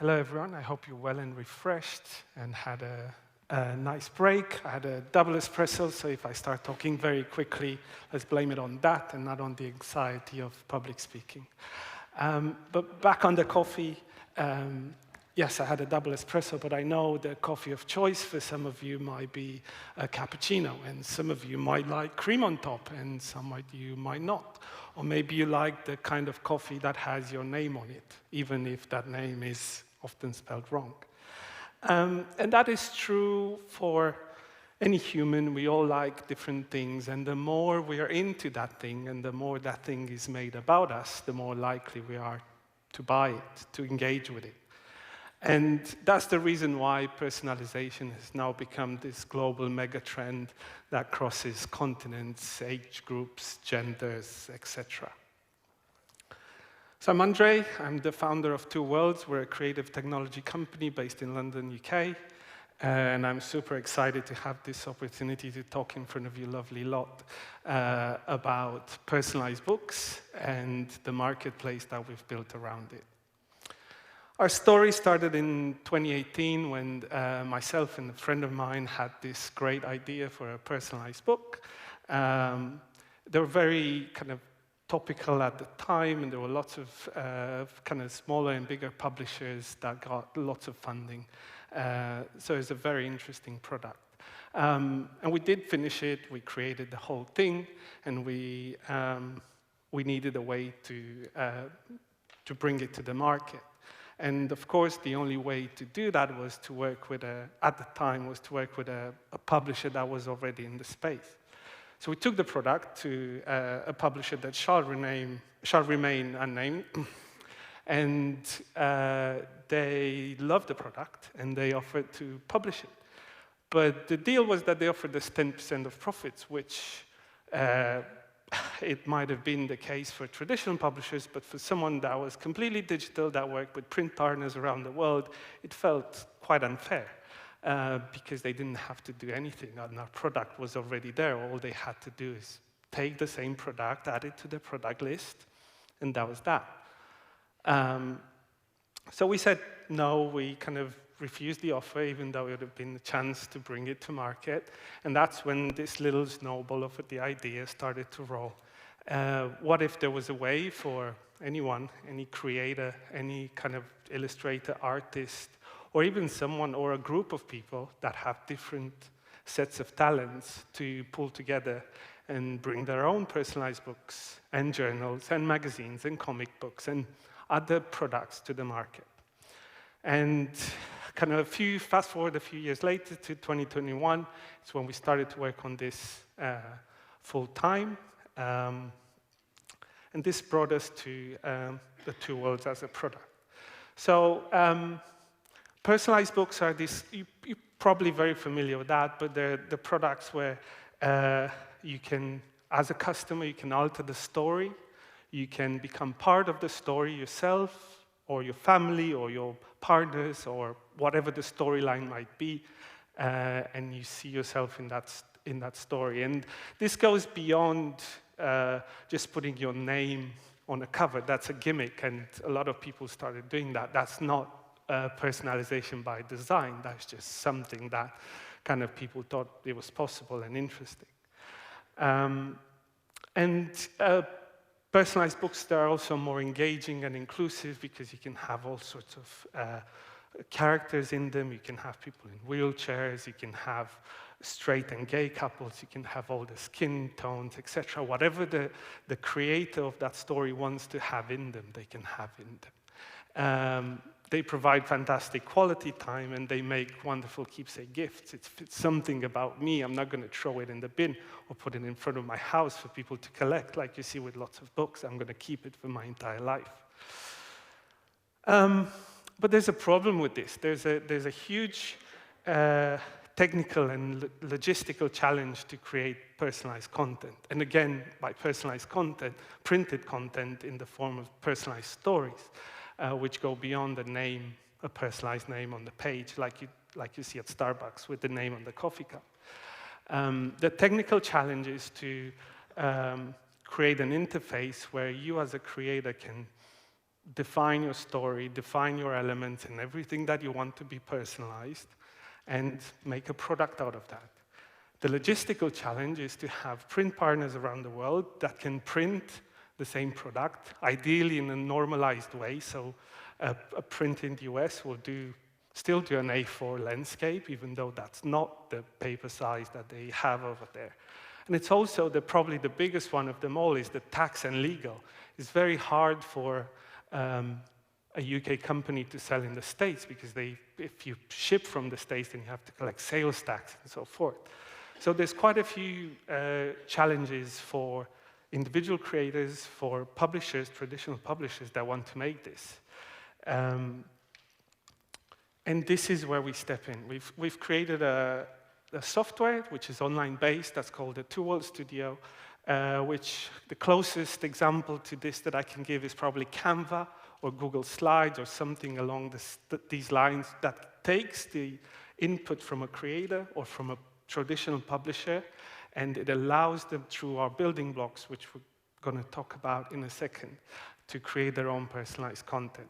Hello, everyone. I hope you're well and refreshed and had a nice break. I had a double espresso, so if I start talking very quickly, let's blame it on that and not on the anxiety of public speaking. But back on the coffee, yes, I had a double espresso, but I know the coffee of choice for some of you might be a cappuccino, and some of you might like cream on top, and some of you might not. Or maybe you like the kind of coffee that has your name on it, even if that name is often spelled wrong. And that is true for any human. We all like different things, and the more we are into that thing, and the more that thing is made about us, the more likely we are to buy it, to engage with it. And that's the reason why personalization has now become this global megatrend that crosses continents, age groups, genders, etc. So I'm Andrei. I'm the founder of twoworlds. We're a creative technology company based in London, UK. And I'm super excited to have this opportunity to talk in front of you lovely lot about personalized books and the marketplace that we've built around it. Our story started in 2018 when myself and a friend of mine had this great idea for a personalized book. They were very kind of topical at the time, and there were lots of kind of smaller and bigger publishers that got lots of funding. So it's a very interesting product. And we did finish it. We created the whole thing, and we needed a way to bring it to the market. And of course, the only way to do that was to work with a publisher that was already in the space. So we took the product to a publisher that shall remain unnamed, and they loved the product, and they offered to publish it. But the deal was that they offered us 10% of profits, which it might have been the case for traditional publishers, but for someone that was completely digital, that worked with print partners around the world, it felt quite unfair because they didn't have to do anything, and our product was already there. All they had to do is take the same product, add it to the product list, and that was that. So we said no. We kind of refused the offer, even though it would have been a chance to bring it to market. And that's when this little snowball of the idea started to roll. What if there was a way for anyone, any creator, any kind of illustrator, artist, or even someone or a group of people that have different sets of talents to pull together and bring their own personalized books and journals and magazines and comic books and other products to the market? And kind of fast forward a few years later to 2021, it's when we started to work on this full time. And this brought us to the twoworlds as a product. So personalized books are this, you're probably very familiar with that, but they're the products where you can, as a customer, you can alter the story. You can become part of the story yourself, or your family, or your partners, or whatever the storyline might be, and you see yourself in that story. And this goes beyond just putting your name on a cover. That's a gimmick, and a lot of people started doing that. That's not personalization by design. That's just something that kind of people thought it was possible and interesting. Personalized books, they're also more engaging and inclusive because you can have all sorts of characters in them. You can have people in wheelchairs. You can have straight and gay couples. You can have all the skin tones, etc. Whatever the creator of that story wants to have in them, they can have in them. They provide fantastic quality time, and they make wonderful keepsake gifts. It's something about me. I'm not going to throw it in the bin or put it in front of my house for people to collect, like you see with lots of books. I'm going to keep it for my entire life. But there's a problem with this. There's a huge technical and logistical challenge to create personalized content. And again, by personalized content, printed content in the form of personalized stories. Which go beyond a personalized name on the page, like you see at Starbucks with the name on the coffee cup. The technical challenge is to create an interface where you as a creator can define your story, define your elements and everything that you want to be personalized, and make a product out of that. The logistical challenge is to have print partners around the world that can print the same product, ideally in a normalized way. So a print in the US will still do an A4 landscape, even though that's not the paper size that they have over there. And it's also probably the biggest one of them all is the tax and legal. It's very hard for a UK company to sell in the States because if you ship from the States, then you have to collect sales tax and so forth. So there's quite a few challenges for individual creators, for publishers, traditional publishers that want to make this. And this is where we step in. We've created a software which is online-based, that's called the twoworlds Studio, which the closest example to this that I can give is probably Canva or Google Slides or something along these lines that takes the input from a creator or from a traditional publisher, and it allows them through our building blocks, which we're going to talk about in a second, to create their own personalized content.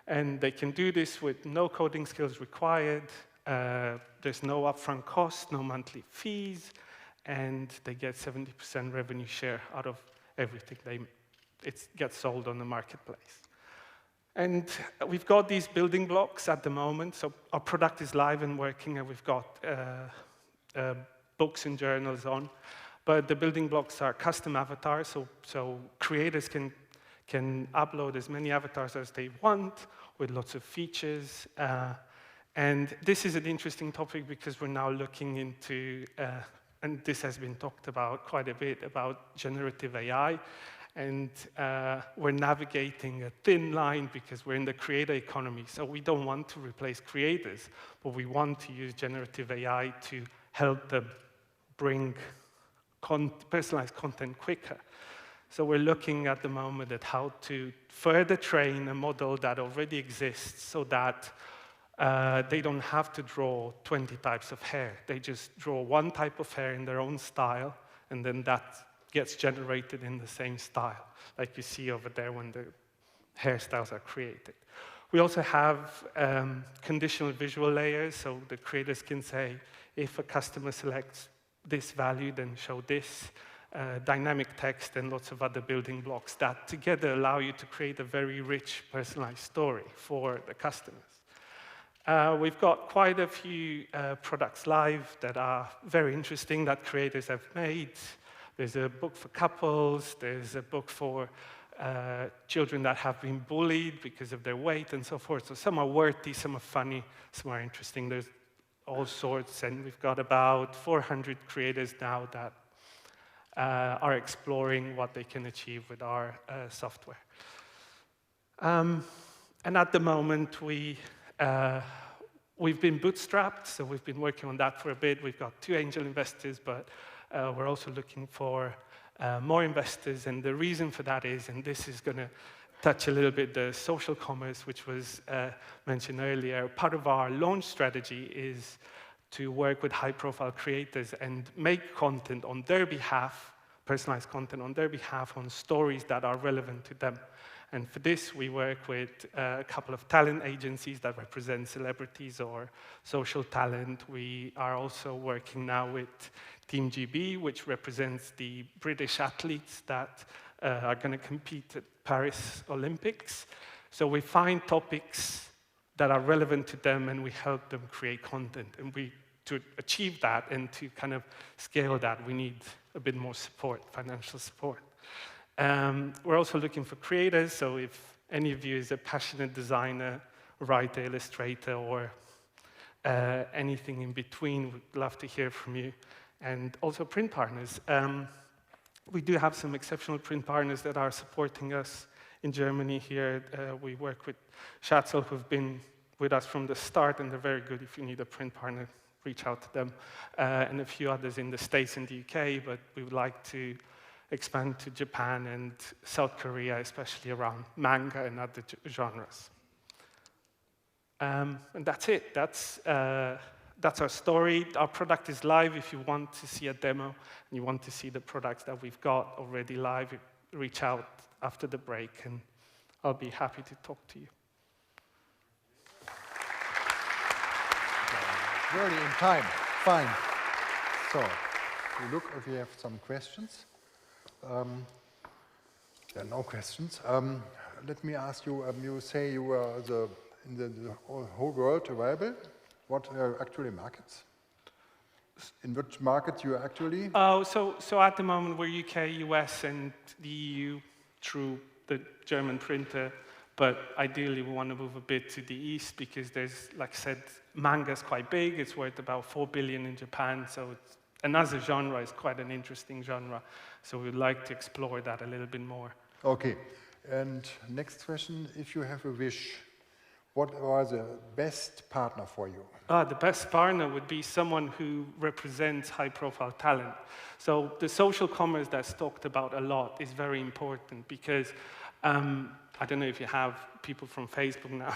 And they can do this with no coding skills required. There's no upfront cost, no monthly fees, and they get 70% revenue share out of everything. It gets sold on the marketplace. And we've got these building blocks at the moment. So our product is live and working, and we've got books and journals on. But the building blocks are custom avatars, so creators can upload as many avatars as they want with lots of features. And this is an interesting topic because we're now looking into, and this has been talked about quite a bit, about generative AI. And we're navigating a thin line because we're in the creator economy. So we don't want to replace creators, but we want to use generative AI to help them bring personalized content quicker. So we're looking at the moment at how to further train a model that already exists so that they don't have to draw 20 types of hair. They just draw one type of hair in their own style, and then that gets generated in the same style, like you see over there when the hairstyles are created. We also have conditional visual layers, so the creators can say, if a customer selects this value, then show this. Dynamic text and lots of other building blocks that together allow you to create a very rich, personalized story for the customers. We've got quite a few products live that are very interesting that creators have made. There's a book for couples, there's a book for children that have been bullied because of their weight and so forth. So some are worthy, some are funny, some are interesting. There's all sorts, and we've got about 400 creators now that are exploring what they can achieve with our software. And at the moment, we've been bootstrapped, so we've been working on that for a bit. We've got 2 angel investors, but we're also looking for more investors, and the reason for that is, and this is going to touch a little bit the social commerce, which was mentioned earlier. Part of our launch strategy is to work with high-profile creators and make content on their behalf, personalized content on their behalf, on stories that are relevant to them. And for this, we work with a couple of talent agencies that represent celebrities or social talent. We are also working now with Team GB, which represents the British athletes that are going to compete at Paris Olympics. So we find topics that are relevant to them, and we help them create content. And to achieve that and to kind of scale that, we need a bit more support, financial support. We're also looking for creators, so if any of you is a passionate designer, writer, illustrator, or anything in between, we'd love to hear from you. And also print partners. We do have some exceptional print partners that are supporting us in Germany here. We work with Schatzel, who've been with us from the start, and they're very good. If you need a print partner, reach out to them. And a few others in the States and the UK, but we would like to expand to Japan and South Korea, especially around manga and other genres. And that's it. That's our story. Our product is live. If you want to see a demo and you want to see the products that we've got already live, reach out after the break and I'll be happy to talk to you. Really in time. Fine. So, we look if we have some questions. There are no questions. Let me ask you, you say you are in the whole world available. What are actually markets? In which markets you are actually? Oh, so at the moment we're UK, US, and the EU through the German printer. But ideally, we want to move a bit to the east because there's, like I said, manga's quite big. It's worth about 4 billion in Japan. And as a genre, it's quite an interesting genre. So we'd like to explore that a little bit more. Okay. And next question, if you have a wish, what are the best partner for you? The best partner would be someone who represents high-profile talent. So the social commerce that's talked about a lot is very important because I don't know if you have people from Facebook now.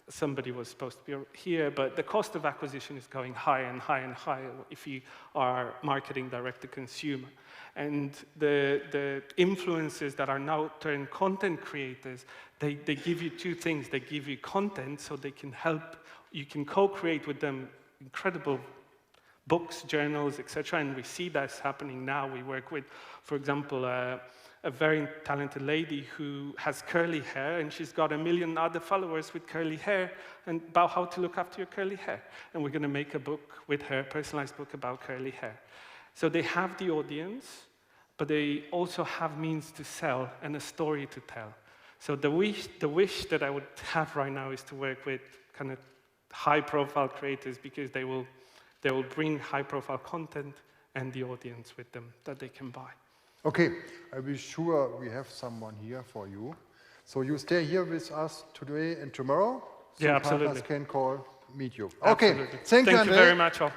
Somebody was supposed to be here, but the cost of acquisition is going higher and higher and higher if you are marketing direct to consumer. And the influencers that are now turned content creators, they give you two things. They give you content so they can help, you can co-create with them incredible books, journals, etc. And we see that's happening now. We work with, for example, a very talented lady who has curly hair, and she's got 1 million other followers with curly hair, and about how to look after your curly hair. And we're going to make a book with her, a personalized book about curly hair. So they have the audience, but they also have means to sell and a story to tell. So the wish that I would have right now is to work with kind of high-profile creators because they will bring high-profile content and the audience with them that they can buy. Okay, I'll be sure we have someone here for you. So you stay here with us today and tomorrow. Yeah, absolutely. Partners can meet you. Absolutely. Okay, thank you, Andrei. Thank you very much all.